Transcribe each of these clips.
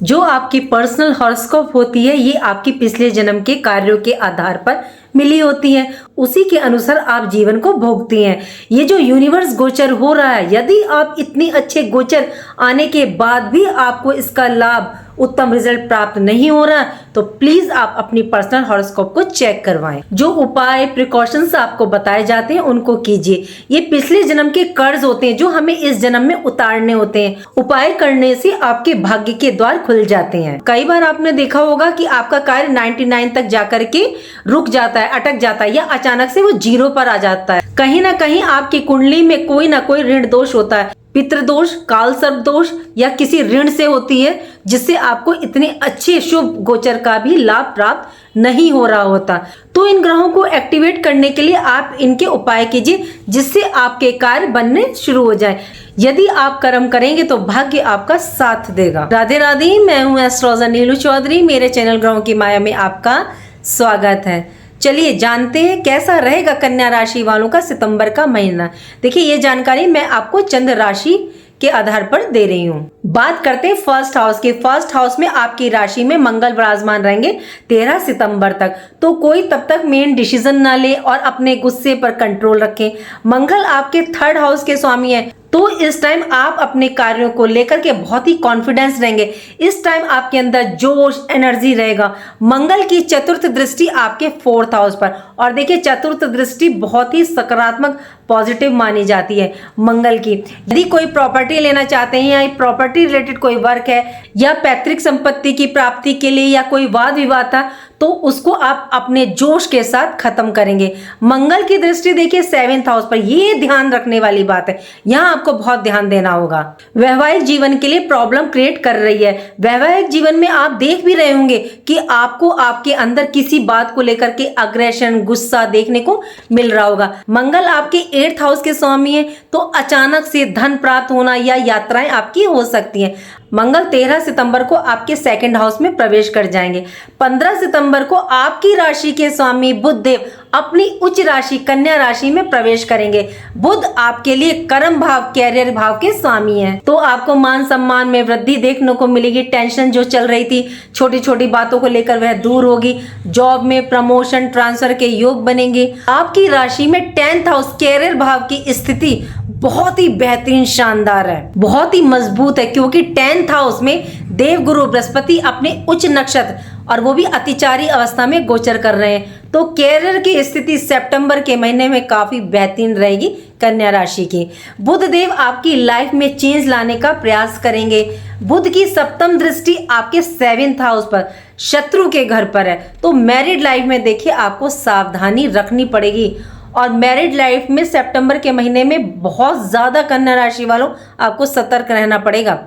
जो आपकी personal horoscope होती है ये आपकी पिछले जन्म के कार्यों के आधार पर मिली होती है, उसी के अनुसार आप जीवन को भोगती हैं। ये जो यूनिवर्स गोचर हो रहा है, यदि आप इतनी अच्छे गोचर आने के बाद भी आपको इसका लाभ उत्तम रिजल्ट प्राप्त नहीं हो रहा तो प्लीज आप अपनी पर्सनल हॉरोस्कोप को चेक करवाएं। जो उपाय प्रिकॉशंस आपको बताए जाते हैं उनको कीजिए। ये पिछले जन्म के कर्ज होते हैं जो हमें इस जन्म में उतारने होते हैं। उपाय करने से आपके भाग्य के द्वार खुल जाते हैं। कई बार आपने देखा होगा कि आपका कार्य 99 तक जाकर के रुक जाता है, अटक जाता है या अचानक से वो 0 पर आ जाता है। कहीं ना कहीं आपकी कुंडली में कोई ना कोई ऋण दोष होता है, पितृदोष, काल सर्प दोष या किसी ऋण से होती है जिससे आपको इतने अच्छे शुभ गोचर का भी लाभ प्राप्त नहीं हो रहा होता। तो इन ग्रहों को एक्टिवेट करने के लिए आप इनके उपाय कीजिए जिससे आपके कार्य बनने शुरू हो जाए। यदि आप कर्म करेंगे तो भाग्य आपका साथ देगा। राधे राधे, मैं हूँ एस्ट्रोलॉजर नीलू चौधरी। मेरे चैनल ग्रहों की माया में आपका स्वागत है। चलिए जानते हैं कैसा रहेगा कन्या राशि वालों का सितंबर का महीना। देखिए ये जानकारी मैं आपको चंद्र राशि के आधार पर दे रही हूँ। बात करते हैं फर्स्ट हाउस की। फर्स्ट हाउस में आपकी राशि में मंगल विराजमान रहेंगे 13 सितंबर तक। तो कोई तब तक मेन डिसीजन ना ले और अपने गुस्से पर कंट्रोल रखें। मंगल आपके थर्ड हाउस के स्वामी है, तो इस टाइम आप अपने कार्यों को लेकर के बहुत ही कॉन्फिडेंस रहेंगे। इस टाइम आपके अंदर जोश, एनर्जी रहेगा। मंगल की चतुर्थ दृष्टि आपके फोर्थ हाउस पर, और देखिए चतुर्थ दृष्टि बहुत ही सकारात्मक पॉजिटिव मानी जाती है मंगल की। यदि कोई प्रॉपर्टी लेना चाहते हैं या प्रॉपर्टी रिलेटेड कोई वर्क है या पैतृक संपत्ति की प्राप्ति के लिए या कोई वाद विवाद था तो उसको आप अपने जोश के साथ खत्म करेंगे। मंगल की दृष्टि देखिए 7th हाउस पर, ये ध्यान रखने वाली बात है, यहाँ आपको बहुत ध्यान देना होगा। वैवाहिक जीवन के लिए प्रॉब्लम क्रिएट कर रही है। वैवाहिक जीवन में आप देख भी रहे होंगे कि आपको आपके अंदर किसी बात को लेकर के अग्रेशन, गुस्सा देखने को मिल रहा होगा। मंगल आपके 8th हाउस के स्वामी है, तो अचानक से धन प्राप्त होना या यात्राएं आपकी हो सकती हैं। मंगल 13 सितंबर को आपके 2nd हाउस में प्रवेश कर जाएंगे। 15 सितंबर को आपकी राशि के स्वामी बुध देव अपनी उच्च राशि कन्या राशि में प्रवेश करेंगे। बुध आपके लिए कर्म भाव, कैरियर भाव के स्वामी हैं, तो आपको मान सम्मान में वृद्धि देखने को मिलेगी। टेंशन जो चल रही थी छोटी छोटी बातों को लेकर वह दूर होगी। जॉब में प्रमोशन, ट्रांसफर के योग बनेंगे। आपकी राशि में 10th हाउस कैरियर भाव की स्थिति बहुत ही बेहतरीन, शानदार है, बहुत ही मजबूत है, क्योंकि 10th हाउस में देव गुरु बृहस्पति अपने उच्च नक्षत्र और वो भी अतिचारी अवस्था में गोचर कर रहे हैं। तो कैरियर की स्थिति सितंबर के महीने में काफी बेहतरीन रहेगी कन्या राशि की। बुध देव आपकी लाइफ में चेंज लाने का प्रयास करेंगे। बुध की सप्तम दृष्टि आपके 7th हाउस पर, शत्रु के घर पर है, तो मैरिड लाइफ में देखिए आपको सावधानी रखनी पड़ेगी। और मैरिड लाइफ में सितंबर के महीने में बहुत ज्यादा कन्या राशि वालों आपको सतर्क रहना पड़ेगा।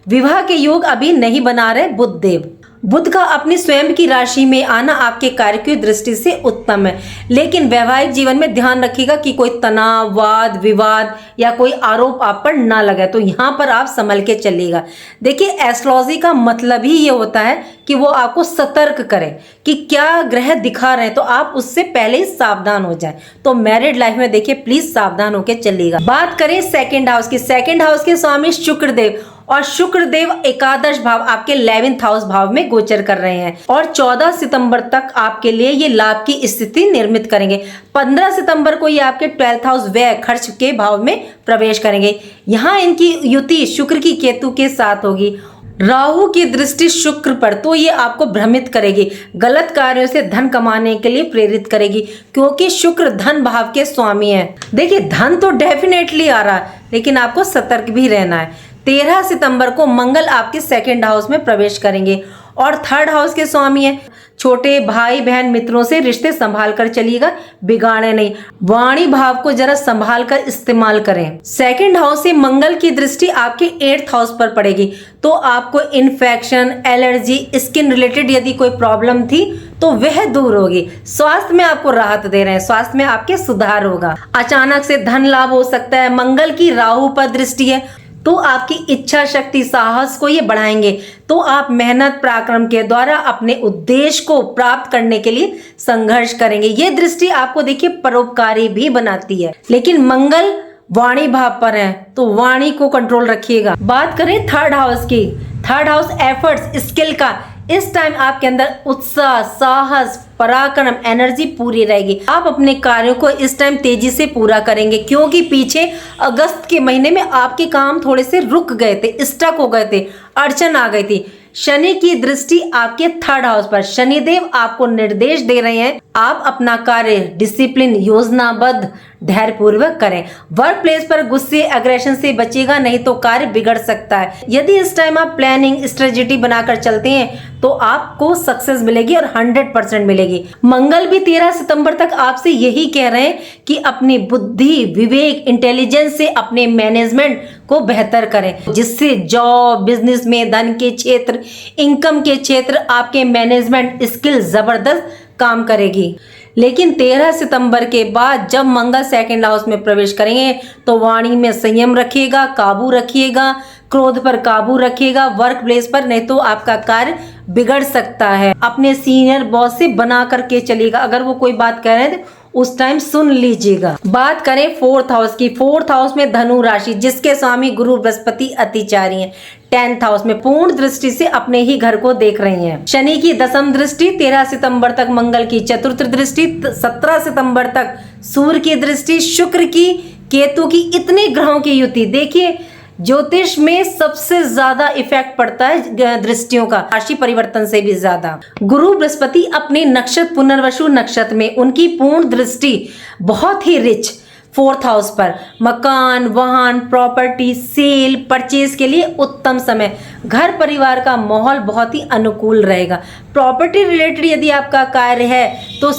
विवाह के योग अभी नहीं बना रहे बुध देव। बुध का अपनी स्वयं की राशि में आना आपके कार्य की दृष्टि से उत्तम है, लेकिन वैवाहिक जीवन में ध्यान रखिएगा कि कोई तनाव, वाद विवाद या कोई आरोप आप पर ना लगे, तो यहाँ पर आप संभल के चलिएगा। देखिए एस्ट्रोलॉजी का मतलब ही ये होता है कि वो आपको सतर्क करे कि क्या ग्रह दिखा रहे हैं, तो आप उससे पहले ही सावधान हो जाए। तो मैरिड लाइफ में देखिए प्लीज सावधान होकर चलिएगा। बात करें 2nd हाउस की। 2nd हाउस के स्वामी शुक्रदेव, और शुक्रदेव एकादश भाव आपके 11th हाउस भाव में गोचर कर रहे हैं और 14 सितंबर तक आपके लिए ये लाभ की स्थिति निर्मित करेंगे। 15 सितंबर को ये आपके 12th हाउस व्यय खर्च के भाव में प्रवेश करेंगे। यहाँ इनकी युति शुक्र की केतु के साथ होगी। राहु की दृष्टि शुक्र पर, तो ये आपको भ्रमित करेगी, गलत कार्यों से धन कमाने के लिए प्रेरित करेगी, क्योंकि शुक्र धन भाव के स्वामी है। देखिए धन तो डेफिनेटली आ रहा है, लेकिन आपको सतर्क भी रहना है। 13 सितंबर को मंगल आपके 2nd हाउस में प्रवेश करेंगे और 3rd हाउस के स्वामी है। छोटे भाई बहन मित्रों से रिश्ते संभाल कर चलिएगा, बिगाड़े नहीं। वाणी भाव को जरा संभाल कर इस्तेमाल करें। 2nd हाउस से मंगल की दृष्टि आपके 8th हाउस पर पड़ेगी, तो आपको इन्फेक्शन, एलर्जी, स्किन रिलेटेड यदि कोई प्रॉब्लम थी तो वह दूर होगी। स्वास्थ्य में आपको राहत दे रहे हैं, स्वास्थ्य में आपके सुधार होगा। अचानक से धन लाभ हो सकता है। मंगल की राहु पर दृष्टि है, तो आपकी इच्छा शक्ति, साहस को ये बढ़ाएंगे, तो आप मेहनत पराक्रम के द्वारा अपने उद्देश्य को प्राप्त करने के लिए संघर्ष करेंगे। ये दृष्टि आपको देखिए परोपकारी भी बनाती है। लेकिन मंगल वाणी भाव पर है तो वाणी को कंट्रोल रखिएगा। बात करें थर्ड हाउस की, थर्ड हाउस एफर्ट्स, स्किल का, इस टाइम आपके अंदर उत्साह, साहस, पराक्रम, एनर्जी पूरी रहेगी। आप अपने कार्यों को इस टाइम तेजी से पूरा करेंगे, क्योंकि पीछे अगस्त के महीने में आपके काम थोड़े से रुक गए थे, स्टक हो गए थे, अड़चन आ गई थी। शनि की दृष्टि आपके थर्ड हाउस पर, शनिदेव आपको निर्देश दे रहे हैं आप अपना कार्य डिसिप्लिन, योजनाबद्ध, धैर्यपूर्वक करें। वर्क प्लेस पर गुस्से, अग्रेशन से बचेगा, नहीं तो कार्य बिगड़ सकता है। यदि इस टाइम आप प्लानिंग, स्ट्रेटेजी बनाकर चलते हैं तो आपको सक्सेस मिलेगी और 100% मिलेगी। मंगल भी 13 सितंबर तक आपसे यही कह रहे हैं कि अपनी बुद्धि, विवेक, इंटेलिजेंस से अपने मैनेजमेंट को बेहतर करें, जिससे जॉब, बिजनेस में, धन के क्षेत्र, इनकम के क्षेत्र, आपके मैनेजमेंट स्किल जबरदस्त काम करेगी। लेकिन 13 सितंबर के बाद जब मंगल सेकंड हाउस में प्रवेश करेंगे तो वाणी में संयम रखिएगा, काबू रखिएगा, क्रोध पर काबू रखिएगा, वर्क प्लेस पर, नहीं तो आपका कार्य बिगड़ सकता है। अपने सीनियर बॉस से बना करके चलिएगा, अगर वो कोई बात कह रहे हैं उस टाइम सुन लीजिएगा। बात करें फोर्थ हाउस की, फोर्थ हाउस में धनु राशि, जिसके स्वामी गुरु बृहस्पति अतिचारी हैं। 10th हाउस में पूर्ण दृष्टि से अपने ही घर को देख रही हैं। शनि की दसम दृष्टि 13 सितंबर तक, मंगल की चतुर्थ दृष्टि 17 सितंबर तक, सूर्य की दृष्टि, शुक्र की, केतु की, इतने ग्रहों की युति। देखिए ज्योतिष में सबसे ज्यादा इफेक्ट पड़ता है दृष्टियों का, राशि परिवर्तन से भी ज्यादा। गुरु बृहस्पति अपने नक्षत्र पुनर्वसु नक्षत्र में, उनकी पूर्ण दृष्टि बहुत ही रिच फोर्थ हाउस पर, मकान, वाहन, प्रॉपर्टी, सेल, परचेज के लिए उत्तम समय। घर परिवार का माहौल बहुत ही अनुकूल रहेगा। प्रॉपर्टी रिलेटेड यदि आपका कार्य है तो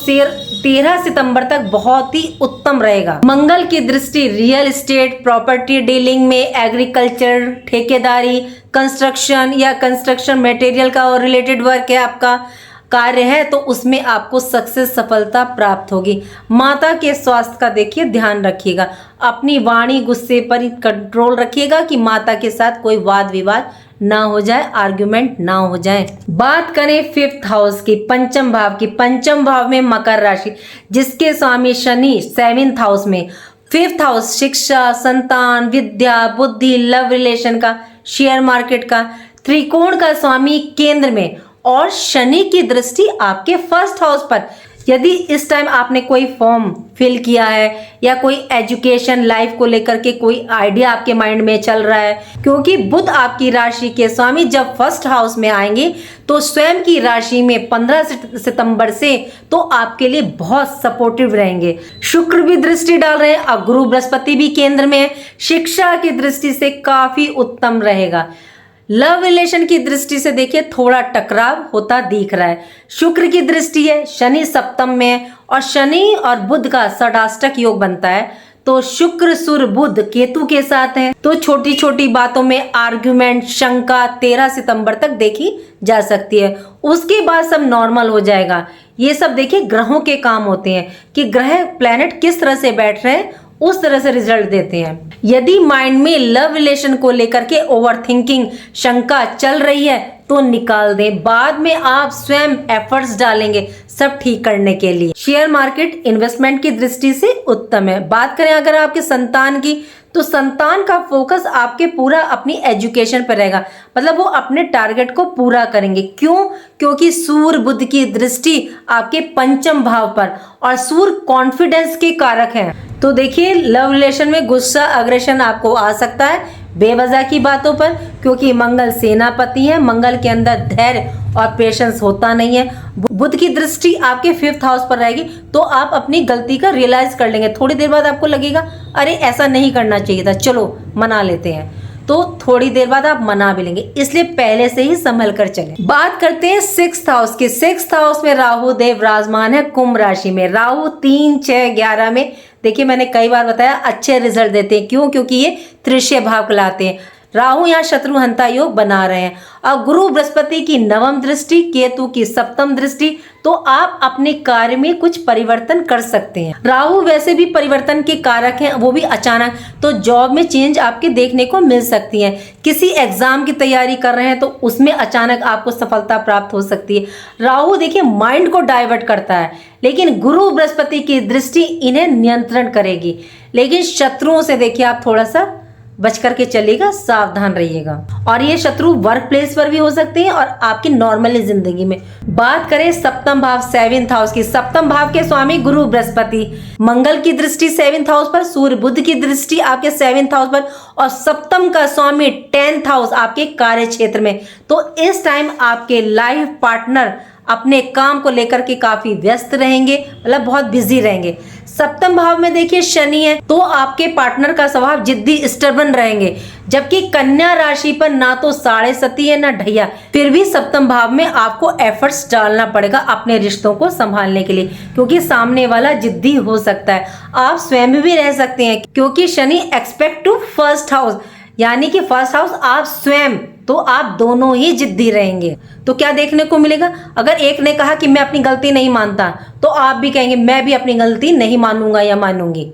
13 सितंबर तक बहुत ही उत्तम रहेगा। मंगल की दृष्टि रियल एस्टेट, प्रॉपर्टी डीलिंग में, एग्रीकल्चर, ठेकेदारी, कंस्ट्रक्शन या कंस्ट्रक्शन मटेरियल का और रिलेटेड वर्क है आपका कार्य है तो उसमें आपको सक्सेस, सफलता प्राप्त होगी। माता के स्वास्थ्य का देखिए ध्यान रखिएगा, अपनी वाणी, गुस्से पर कंट्रोल रखिएगा कि माता के साथ कोई वाद विवाद ना हो जाए, आर्ग्यूमेंट ना हो जाए। बात करें फिफ्थ हाउस की, पंचम भाव की, पंचम भाव में मकर राशि, जिसके स्वामी शनि 7th हाउस में। फिफ्थ हाउस शिक्षा, संतान, विद्या, बुद्धि, लव रिलेशन का, शेयर मार्केट का, त्रिकोण का स्वामी केंद्र में, और शनि की दृष्टि आपके फर्स्ट हाउस पर। यदि इस टाइम आपने कोई फॉर्म फिल किया है या कोई एजुकेशन लाइफ को लेकर के कोई आइडिया आपके माइंड में चल रहा है, क्योंकि बुध आपकी राशि के स्वामी जब फर्स्ट हाउस में आएंगे तो स्वयं की राशि में 15 सितंबर से तो आपके लिए बहुत सपोर्टिव रहेंगे। शुक्र भी दृष्टि डाल रहे हैं और गुरु बृहस्पति भी केंद्र में है, शिक्षा की दृष्टि से काफी उत्तम रहेगा। लव रिलेशन की दृष्टि से देखिए थोड़ा टकराव होता दिख रहा है। शुक्र की दृष्टि है, शनि सप्तम में है और शनि और बुध का षडाष्टक योग बनता है, तो शुक्र, सूर्य, बुध केतु के साथ है, तो छोटी छोटी बातों में आर्ग्यूमेंट, शंका 13 सितंबर तक देखी जा सकती है। उसके बाद सब नॉर्मल हो जाएगा। ये सब देखिए ग्रहों के काम होते हैं कि ग्रह, प्लैनेट किस तरह से बैठ रहे हैं उस तरह से रिजल्ट देते हैं। यदि माइंड में लव रिलेशन को लेकर के ओवर थिंकिंग, शंका चल रही है तो निकाल दें, बाद में आप स्वयं एफर्ट्स डालेंगे सब ठीक करने के लिए। शेयर मार्केट इन्वेस्टमेंट की दृष्टि से उत्तम है। बात करें अगर आपके संतान की, तो संतान का फोकस आपके पूरा अपनी एजुकेशन पर रहेगा, मतलब वो अपने टारगेट को पूरा करेंगे। क्यों? क्योंकि सूर्य, बुध की दृष्टि आपके पंचम भाव पर, और सूर्य कॉन्फिडेंस के कारक हैं। तो देखिए लव रिलेशन में गुस्सा, अग्रेशन आपको आ सकता है बेवजह की बातों पर, क्योंकि मंगल सेनापति है, मंगल के अंदर धैर्य और पेशेंस होता नहीं है। बुध की दृष्टि आपके 5th हाउस पर रहेगी तो आप अपनी गलती का रियलाइज कर लेंगे। थोड़ी देर बाद आपको लगेगा अरे ऐसा नहीं करना चाहिए था, चलो मना लेते हैं, तो थोड़ी देर बाद आप मना भी लेंगे, इसलिए पहले से ही संभल कर चलें। बात करते हैं 6th हाउस की। 6th हाउस में राहु देव विराजमान है कुंभ राशि में। राहु 3, 6, 11 में देखिए मैंने कई बार बताया अच्छे रिजल्ट देते हैं। क्यों? क्योंकि ये तृतीय भाव कहलाते हैं। राहु यहाँ शत्रुहंता योग बना रहे हैं और गुरु बृहस्पति की नवम दृष्टि, केतु की सप्तम दृष्टि, तो आप अपने कार्य में कुछ परिवर्तन कर सकते हैं। राहु वैसे भी परिवर्तन के कारक हैं, वो भी अचानक, तो जॉब में चेंज आपके देखने को मिल सकती है। किसी एग्जाम की तैयारी कर रहे हैं तो उसमें अचानक आपको सफलता प्राप्त हो सकती है। राहु देखिए माइंड को डाइवर्ट करता है, लेकिन गुरु बृहस्पति की दृष्टि इन्हें नियंत्रण करेगी। लेकिन शत्रुओं से देखिए आप थोड़ा सा बच करके चलिएगा, सावधान रहिएगा। और ये शत्रु वर्क प्लेस पर भी हो सकते हैं और आपकी नॉर्मली जिंदगी में। बात करें सप्तम भाव 7th हाउस की, सप्तम भाव के स्वामी गुरु बृहस्पति, मंगल की दृष्टि 7th हाउस पर, सूर्य बुध की दृष्टि आपके 7th हाउस पर, और सप्तम का स्वामी 10th हाउस आपके कार्य क्षेत्र में। तो इस टाइम आपके लाइफ पार्टनर अपने काम को लेकर के काफी व्यस्त रहेंगे, मतलब बहुत बिजी रहेंगे। सप्तम भाव में देखिए शनि है, तो आपके पार्टनर का स्वभाव जिद्दी स्टर्बन रहेंगे। जबकि कन्या राशि पर ना तो साढ़े सती है ना ढैया, फिर भी सप्तम भाव में आपको एफर्ट्स डालना पड़ेगा अपने रिश्तों को संभालने के लिए, क्योंकि सामने वाला जिद्दी हो सकता है। आप स्वयं भी रह सकते हैं, क्योंकि Shani expect to first house, यानी कि फर्स्ट हाउस आप स्वयं, तो आप दोनों ही जिद्दी रहेंगे। तो क्या देखने को मिलेगा, अगर एक ने कहा कि मैं अपनी गलती नहीं मानता, तो आप भी कहेंगे मैं भी अपनी गलती नहीं मानूंगा या मानूंगी।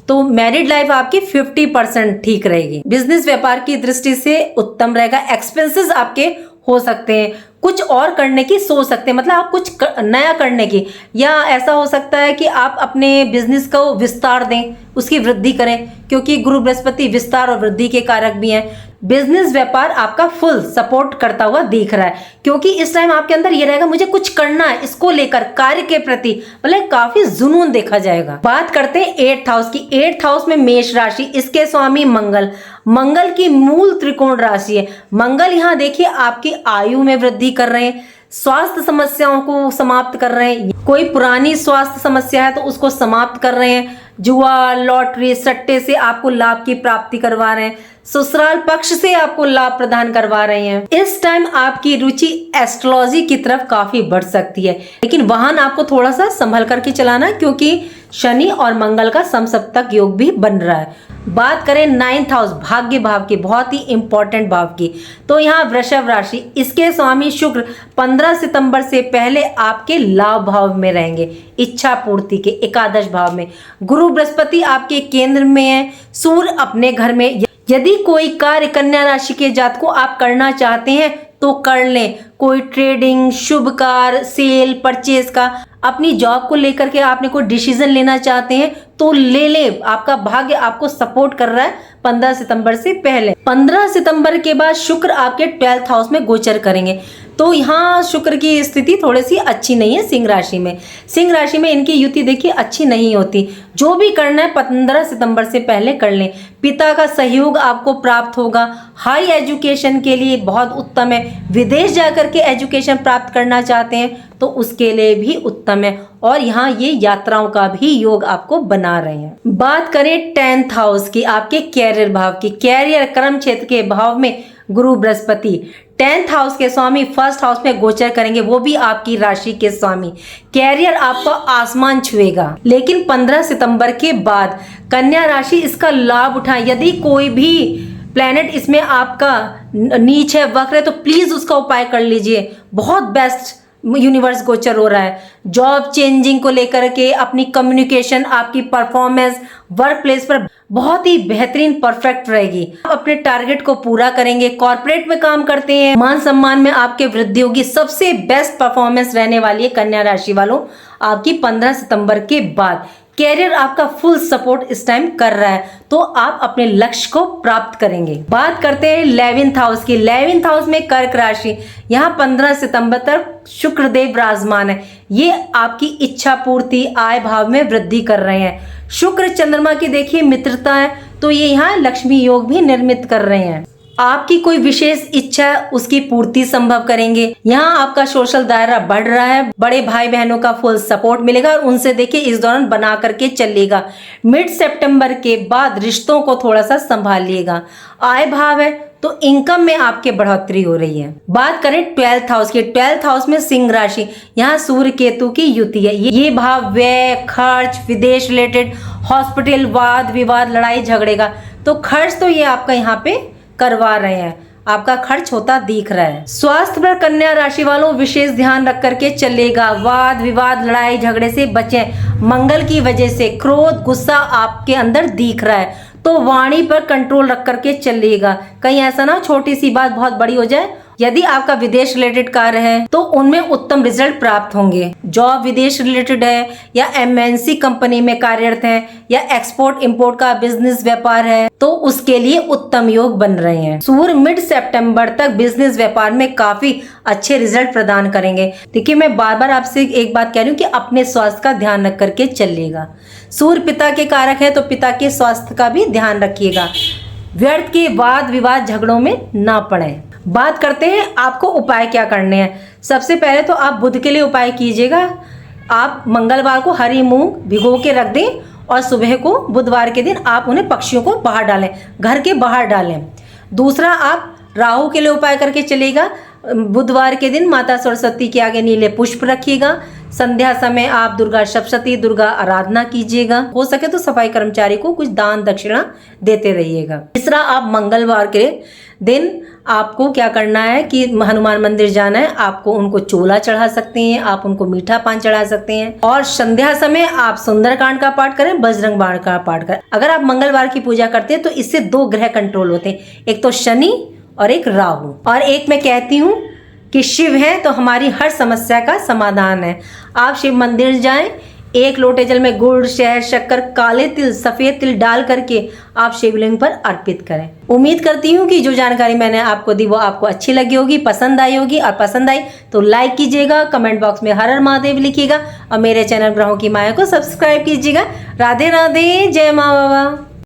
तो मैरिड लाइफ आपकी 50% ठीक रहेगी। बिजनेस व्यापार की दृष्टि से उत्तम रहेगा। एक्सपेंसेस आपके हो सकते हैं, कुछ और करने की सोच सकते हैं, मतलब आप कुछ नया करने की, या ऐसा हो सकता है कि आप अपने बिजनेस को विस्तार दें, उसकी वृद्धि करें, क्योंकि गुरु बृहस्पति विस्तार और वृद्धि के कारक भी हैं। बिजनेस व्यापार आपका फुल सपोर्ट करता हुआ दिख रहा है, क्योंकि इस टाइम आपके अंदर ये रहेगा मुझे कुछ करना है, इसको लेकर कार्य के प्रति मतलब काफी जुनून देखा जाएगा। बात करते हैं 8th हाउस की। 8th हाउस में मेष राशि, इसके स्वामी मंगल, मंगल की मूल त्रिकोण राशि है। मंगल यहाँ देखिए आपकी आयु में वृद्धि कर रहे हैं, स्वास्थ्य समस्याओं को समाप्त कर रहे हैं। कोई पुरानी स्वास्थ्य समस्या है तो उसको समाप्त कर रहे हैं। जुआ, लॉटरी, सट्टे से आपको लाभ की प्राप्ति करवा रहे हैं। ससुराल पक्ष से आपको लाभ प्रदान करवा रहे हैं। इस टाइम आपकी रुचि एस्ट्रोलॉजी की तरफ काफी बढ़ सकती है, लेकिन वाहन आपको थोड़ा सा संभल करके चलाना, क्योंकि शनि और मंगल का समसप्तक योग भी बन रहा है। बात करें 9th हाउस भाग्य भाव की, बहुत ही इंपॉर्टेंट भाव की, तो यहाँ वृषभ राशि, इसके स्वामी शुक्र 15 सितंबर से पहले आपके लाभ भाव में रहेंगे, इच्छा पूर्ति के एकादश भाव में। गुरु बृहस्पति आपके केंद्र में है, सूर्य अपने घर में। यदि कोई कार्य कन्या राशि के जातकों आप करना चाहते हैं तो कर लें, कोई ट्रेडिंग, शुभ कार्य, सेल, परचेज का, अपनी जॉब को लेकर के आपने कोई डिसीजन लेना चाहते हैं तो ले ले, आपका भाग्य आपको सपोर्ट कर रहा है 15 सितंबर से पहले। 15 सितंबर के बाद शुक्र आपके 12th हाउस में गोचर करेंगे, तो यहाँ शुक्र की स्थिति थोड़ी सी अच्छी नहीं है सिंह राशि में। सिंह राशि में इनकी युति देखिए अच्छी नहीं होती। जो भी करना है 15 सितंबर से पहले कर लें। पिता का सहयोग आपको प्राप्त होगा, हाई एजुकेशन के लिए बहुत उत्तम है। विदेश जाकर के एजुकेशन प्राप्त करना चाहते हैं तो उसके लिए भी उत्तम है, और यहाँ ये यात्राओं का भी योग आपको बना रहे हैं। बात करें 10th हाउस की, आपके कैरियर भाव की, कैरियर कर्म क्षेत्र के भाव में गुरु बृहस्पति 10th हाउस के स्वामी 1st हाउस में गोचर करेंगे, वो भी आपकी राशि के स्वामी। कैरियर आपका आसमान छुएगा, लेकिन 15 सितंबर के बाद कन्या राशि इसका लाभ उठाए। यदि कोई भी प्लेनेट इसमें आपका नीच है, वक्र है, तो प्लीज उसका उपाय कर लीजिए। बहुत बेस्ट यूनिवर्स गोचर हो रहा है। जॉब चेंजिंग को लेकर के, अपनी कम्युनिकेशन, आपकी परफॉर्मेंस वर्क प्लेस पर बहुत ही बेहतरीन परफेक्ट रहेगी। आप अपने टारगेट को पूरा करेंगे। कॉर्पोरेट में काम करते हैं, मान सम्मान में आपके वृद्धि होगी। सबसे बेस्ट परफॉर्मेंस रहने वाली है कन्या राशि वालों आपकी 15 सितंबर के बाद। कैरियर आपका फुल सपोर्ट इस टाइम कर रहा है, तो आप अपने लक्ष्य को प्राप्त करेंगे। बात करते हैं 11th हाउस की। 11th हाउस में कर्क राशि, यहाँ 15 सितंबर तक शुक्रदेव विराजमान है। ये आपकी इच्छा पूर्ति, आय भाव में वृद्धि कर रहे हैं। शुक्र चंद्रमा की देखिए मित्रता है, तो ये यहाँ लक्ष्मी योग भी निर्मित कर रहे हैं। आपकी कोई विशेष इच्छा उसकी पूर्ति संभव करेंगे। यहाँ आपका सोशल दायरा बढ़ रहा है, बड़े भाई बहनों का फुल सपोर्ट मिलेगा और उनसे देखिए इस दौरान बना करके चलिएगा। मिड सितंबर के बाद रिश्तों को थोड़ा सा संभालिएगा। आय भाव है तो इनकम में आपके बढ़ोतरी हो रही है। बात करें 12th हाउस की। 12th हाउस में सिंह राशि, यहाँ सूर्य केतु की युति है। ये भाव व्यय, खर्च, विदेश रिलेटेड, हॉस्पिटल, वाद विवाद, लड़ाई झगड़े का, तो खर्च तो ये आपका यहाँ पे करवा रहे हैं, आपका खर्च होता दिख रहा है। स्वास्थ्य पर कन्या राशि वालों विशेष ध्यान रख करके चलेगा। वाद विवाद लड़ाई झगड़े से बचें। मंगल की वजह से क्रोध गुस्सा आपके अंदर दिख रहा है, तो वाणी पर कंट्रोल रख करके चलिएगा। कहीं ऐसा ना छोटी सी बात बहुत बड़ी हो जाए। यदि आपका विदेश रिलेटेड कार्य है तो उनमें उत्तम रिजल्ट प्राप्त होंगे। जॉब विदेश रिलेटेड है या एमएनसी कंपनी में कार्यरत है या एक्सपोर्ट इंपोर्ट का बिजनेस व्यापार है तो उसके लिए उत्तम योग बन रहे हैं। सूर्य मिड सितंबर तक बिजनेस व्यापार में काफी अच्छे रिजल्ट प्रदान करेंगे। देखिए, मैं बार बार आपसे एक बात कह रही हूँ कि अपने स्वास्थ्य का ध्यान रख करके चलिएगा। सूर्य पिता के कारक है तो पिता के स्वास्थ्य का भी ध्यान रखिएगा। व्यर्थ के वाद विवाद झगड़ों में ना पड़े। बात करते हैं आपको उपाय क्या करने हैं। सबसे पहले तो आप बुध के लिए उपाय कीजिएगा। आप मंगलवार को हरी मूंग भिगो के रख दें और सुबह को बुधवार के दिन आप उन्हें पक्षियों को बाहर डालें, घर के बाहर डालें। दूसरा, आप राहु के लिए उपाय करके चलेगा। बुधवार के दिन माता सरस्वती के आगे नीले पुष्प रखिएगा। संध्या समय आप दुर्गा सप्तशती दुर्गा आराधना कीजिएगा। हो सके तो सफाई कर्मचारी को कुछ दान दक्षिणा देते रहिएगा। तीसरा, आप मंगलवार के दिन आपको क्या करना है कि हनुमान मंदिर जाना है। आपको उनको चोला चढ़ा सकते हैं, आप उनको मीठा पान चढ़ा सकते हैं और संध्या समय आप सुंदरकांड का पाठ करें, बजरंग बाण का पाठ करें। अगर आप मंगलवार की पूजा करते हैं तो इससे 2 ग्रह कंट्रोल होते हैं, एक तो शनि और एक राहु। और एक मैं कहती हूँ कि शिव है तो हमारी हर समस्या का समाधान है। आप शिव मंदिर जाएं, 1 लोटे जल में गुड़ शहद शक्कर काले तिल सफेद तिल डाल करके आप शिवलिंग पर अर्पित करें। उम्मीद करती हूँ कि जो जानकारी मैंने आपको दी वो आपको अच्छी लगी होगी, पसंद आई होगी। और पसंद आई तो लाइक कीजिएगा, कमेंट बॉक्स में हर हर महादेव लिखिएगा और मेरे चैनल ग्रहों की माया को सब्सक्राइब कीजिएगा। राधे राधे, जय माँ बाबा।